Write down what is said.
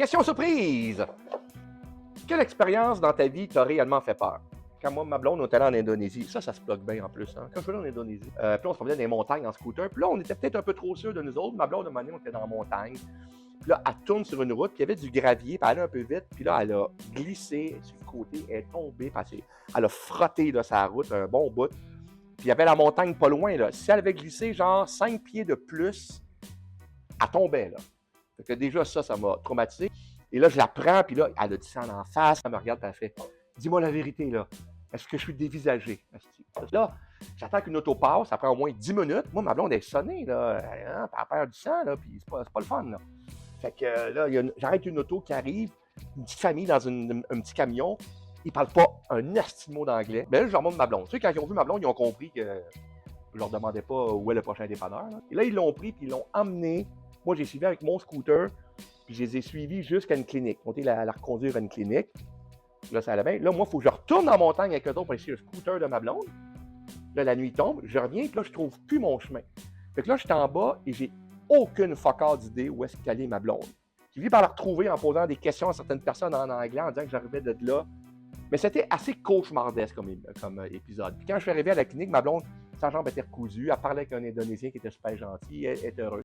Question surprise! Quelle expérience dans ta vie t'a réellement fait peur? Quand moi, ma blonde, on était allé en Indonésie, ça se plug bien en plus. Hein? Quand je suis allé en Indonésie, puis là, on se promenait dans les montagnes en scooter. Puis là, on était peut-être un peu trop sûrs de nous autres. Ma blonde, à un moment donné, on était dans la montagne. Puis là, elle tourne sur une route, puis il y avait du gravier, puis elle allait un peu vite. Puis là, elle a glissé sur le côté, elle est tombée, puis elle a frotté là, sa route un bon bout. Puis il y avait la montagne pas loin. Là. Si elle avait glissé genre 5 pieds de plus, elle tombait. Là. Fait que déjà, ça m'a traumatisé. Et là, je la prends, puis là, elle a du sang en face. Elle me regarde, puis elle fait dis-moi la vérité, là. Est-ce que je suis dévisagé? Là, j'attends qu'une auto passe, ça prend au moins 10 minutes. Moi, ma blonde est sonnée, là. Hein, elle perd du sang, là, puis c'est pas le fun, là. Fait que là, j'arrête une auto qui arrive, une petite famille dans un petit camion. Ils parlent pas un asti de mot d'anglais. Mais là, je leur montre ma blonde. Tu sais, quand ils ont vu ma blonde, ils ont compris que je leur demandais pas où est le prochain dépanneur. Là. Et là, ils l'ont pris, puis ils l'ont emmené. Moi, j'ai suivi avec mon scooter, puis je les ai suivis jusqu'à une clinique. On était la reconduire à une clinique. Là, ça allait bien. Là, moi, il faut que je retourne en montagne avec eux autres pour essayer le scooter de ma blonde. Là, la nuit tombe, je reviens, puis là, je trouve plus mon chemin. Fait que là, je suis en bas et j'ai aucune fucking d'idée où est-ce qu'elle est ma blonde. J'ai fini par la retrouver en posant des questions à certaines personnes en anglais, en disant que j'arrivais de là. Mais c'était assez cauchemardesque comme épisode. Puis quand je suis arrivé à la clinique, ma blonde, sa jambe était recousue, elle parlait avec un Indonésien qui était super gentil, elle était heureuse.